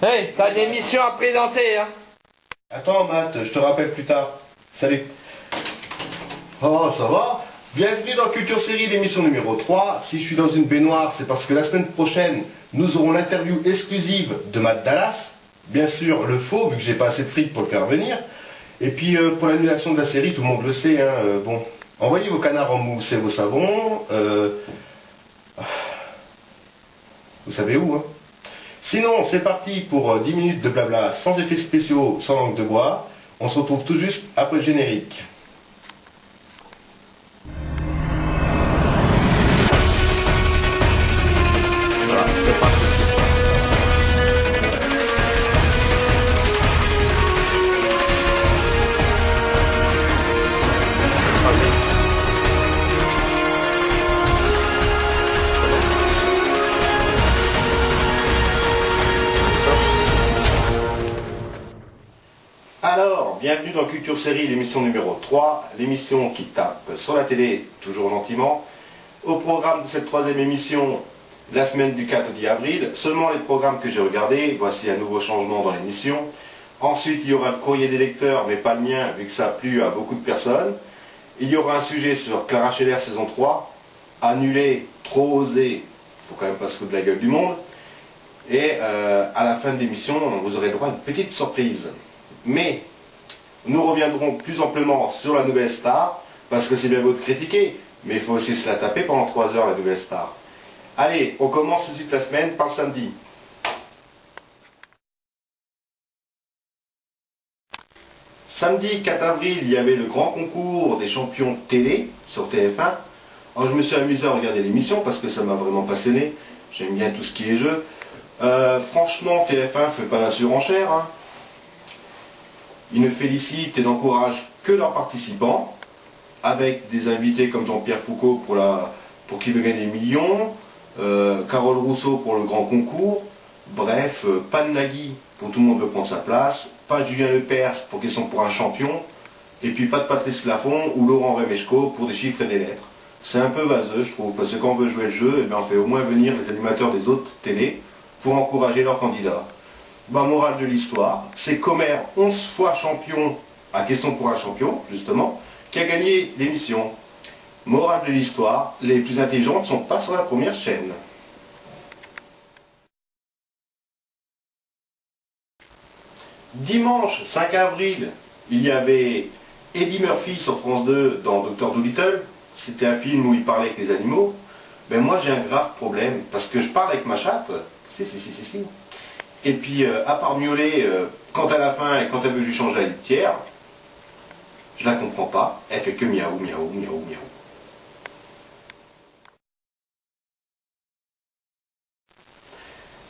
Hey, t'as une émission à présenter, hein? Attends, Matt, je te rappelle plus tard. Salut. Oh, ça va? Bienvenue dans Culture Série, l'émission numéro 3. Si je suis dans une baignoire, c'est parce que la semaine prochaine, nous aurons l'interview exclusive de Matt Dallas. Bien sûr, le faux, vu que j'ai pas assez de fric pour le faire venir. Et puis, pour l'annulation de la série, tout le monde le sait, hein. Bon, envoyez vos canards en mousse et vos savons. Vous savez où, hein? Sinon, c'est parti pour 10 minutes de blabla sans effets spéciaux, sans langue de bois. On se retrouve tout juste après le générique. Voilà, c'est parti. Alors, bienvenue dans Culture Série, l'émission numéro 3, l'émission qui tape sur la télé, toujours gentiment. Au programme de cette troisième émission, la semaine du 4 au 10 avril, seulement les programmes que j'ai regardés, voici un nouveau changement dans l'émission. Ensuite, il y aura le courrier des lecteurs, mais pas le mien, vu que ça a plu à beaucoup de personnes. Il y aura un sujet sur Clara Scheller saison 3, annulé, trop osé, faut quand même pas se foutre de la gueule du monde. Et à la fin de l'émission, vous aurez le droit à une petite surprise. Mais nous reviendrons plus amplement sur la nouvelle star, parce que c'est bien beau de critiquer, mais il faut aussi se la taper pendant 3 heures, la nouvelle star. Allez, on commence tout de suite la semaine par le samedi. Samedi 4 avril, il y avait le grand concours des champions télé sur TF1. Alors je me suis amusé à regarder l'émission parce que ça m'a vraiment passionné. J'aime bien tout ce qui est jeu. Franchement, TF1 fait pas la surenchère, hein. Ils ne félicitent et n'encouragent que leurs participants, avec des invités comme Jean-Pierre Foucault pour qui veut gagner des millions, Carole Rousseau pour le grand concours, bref, pas de Nagui pour tout le monde veut prendre sa place, pas de Julien Lepers pour qu'ils sont pour un champion, et puis pas de Patrice Laffont ou Laurent Remeshko pour des chiffres et des lettres. C'est un peu vaseux, je trouve, parce que quand on veut jouer le jeu, eh bien, on fait au moins venir les animateurs des autres télés pour encourager leurs candidats. Morale de l'histoire, c'est Comer, 11 fois champion, à question pour un champion, justement, qui a gagné l'émission. Morale de l'histoire, les plus intelligents ne sont pas sur la première chaîne. Dimanche 5 avril, il y avait Eddie Murphy sur France 2 dans Dr Dolittle. C'était un film où il parlait avec les animaux. Ben moi j'ai un grave problème, parce que je parle avec ma chatte. Si. Et puis, à part miauler, quand à la fin, et quand elle veut que je lui change la litière, je la comprends pas, elle fait que miaou, miaou, miaou, miaou.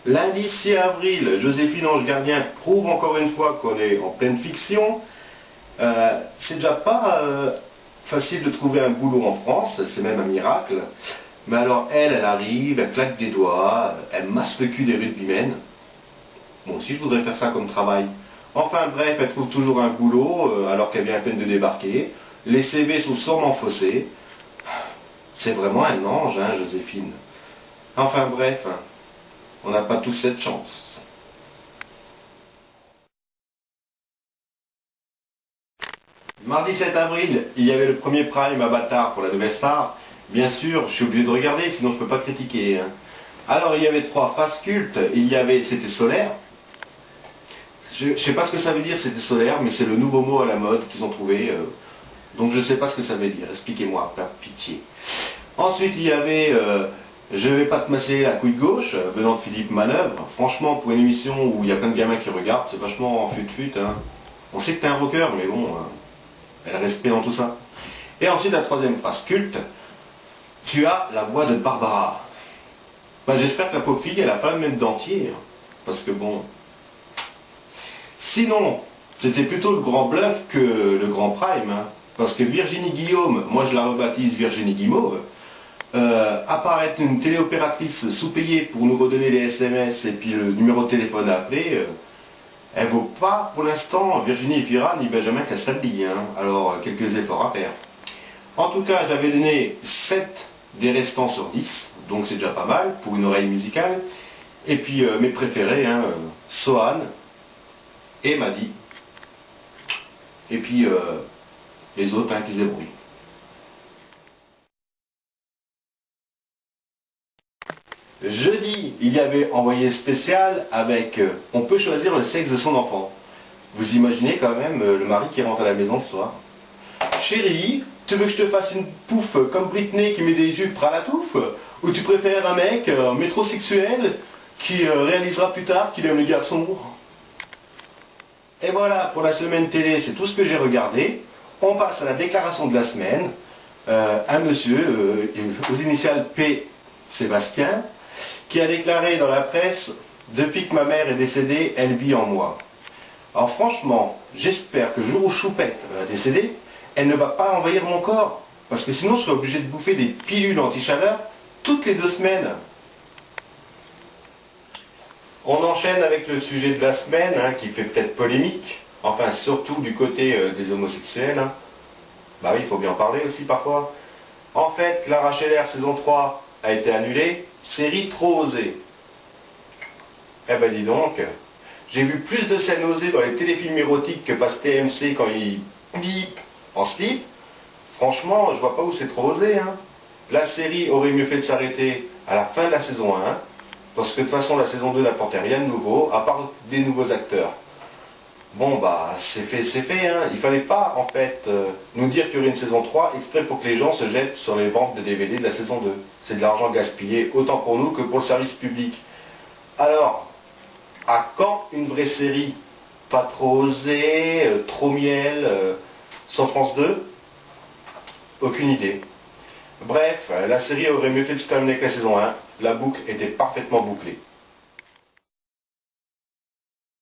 Lundi 6 avril, Joséphine Ange Gardien prouve encore une fois qu'on est en pleine fiction. C'est déjà pas facile de trouver un boulot en France, c'est même un miracle. Mais alors elle arrive, elle claque des doigts, elle masse le cul des rugbymen. Moi aussi je voudrais faire ça comme travail. Enfin bref, elle trouve toujours un boulot alors qu'elle vient à peine de débarquer. Les CV sont sûrement faussés. C'est vraiment un ange, hein, Joséphine. Enfin bref, hein, on n'a pas tous cette chance. Mardi 7 avril, il y avait le premier prime à Bâtard pour la nouvelle star. Bien sûr, je suis obligé de regarder, sinon je peux pas critiquer, hein. Alors il y avait 3 phases cultes, c'était Solaire. Je ne sais pas ce que ça veut dire, c'était Solaire, mais c'est le nouveau mot à la mode qu'ils ont trouvé. Donc je ne sais pas ce que ça veut dire, expliquez-moi, par pitié. Ensuite il y avait Je vais pas te masser la couille gauche, venant de Philippe Manœuvre. Franchement, pour une émission où il y a plein de gamins qui regardent, c'est vachement fut-fut, hein. On sait que t'es un rocker, mais bon, elle respecte dans tout ça. Et ensuite la troisième phrase culte, tu as la voix de Barbara. Ben, j'espère que la pauvre fille, elle n'a pas le même dentier, hein, parce que bon... Sinon, c'était plutôt le grand bluff que le grand prime, hein, parce que Virginie Guillaume, moi je la rebaptise Virginie Guimauve, apparaître une téléopératrice sous-payée pour nous redonner les SMS et puis le numéro de téléphone à appeler, elle vaut pas pour l'instant Virginie Efira ni Benjamin Castaldi, hein, alors quelques efforts à faire. En tout cas, j'avais donné 7 des restants sur 10, donc c'est déjà pas mal pour une oreille musicale. Et puis mes préférés, hein, Sohan et Madi. Et puis les autres hein, qui se débrouillent. Jeudi, il y avait envoyé spécial avec on peut choisir le sexe de son enfant. Vous imaginez quand même le mari qui rentre à la maison le soir. Chérie, tu veux que je te fasse une pouffe comme Britney qui met des jupes à la touffe? Ou tu préfères un mec métrosexuel qui réalisera plus tard qu'il aime les garçons? Et voilà, pour la semaine télé, c'est tout ce que j'ai regardé. On passe à la déclaration de la semaine. Un monsieur, aux initiales P, Sébastien, qui a déclaré dans la presse « Depuis que ma mère est décédée, elle vit en moi ». Alors franchement, j'espère que le jour où Choupette va décéder, elle ne va pas envahir mon corps. Parce que sinon, je serai obligé de bouffer des pilules anti-chaleur toutes les 2 semaines. On enchaîne avec le sujet de la semaine, hein, qui fait peut-être polémique. Enfin, surtout du côté des homosexuels. Hein. Bah oui, il faut bien en parler aussi parfois. En fait, Clara Scheller saison 3 a été annulée. Série trop osée. Eh ben dis donc, j'ai vu plus de scènes osées dans les téléfilms érotiques que passe TMC quand ils bip en slip. Franchement, je vois pas où c'est trop osé. Hein. La série aurait mieux fait de s'arrêter à la fin de la saison 1, parce que de toute façon la saison 2 n'apportait rien de nouveau, à part des nouveaux acteurs. Bon bah, c'est fait, hein. Il fallait pas en fait nous dire qu'il y aurait une saison 3 exprès pour que les gens se jettent sur les ventes de DVD de la saison 2. C'est de l'argent gaspillé, autant pour nous que pour le service public. Alors, à quand une vraie série? Pas trop osée, trop miel, sans France 2? Aucune idée. Bref, la série aurait mieux fait de se terminer avec la saison 1, la boucle était parfaitement bouclée.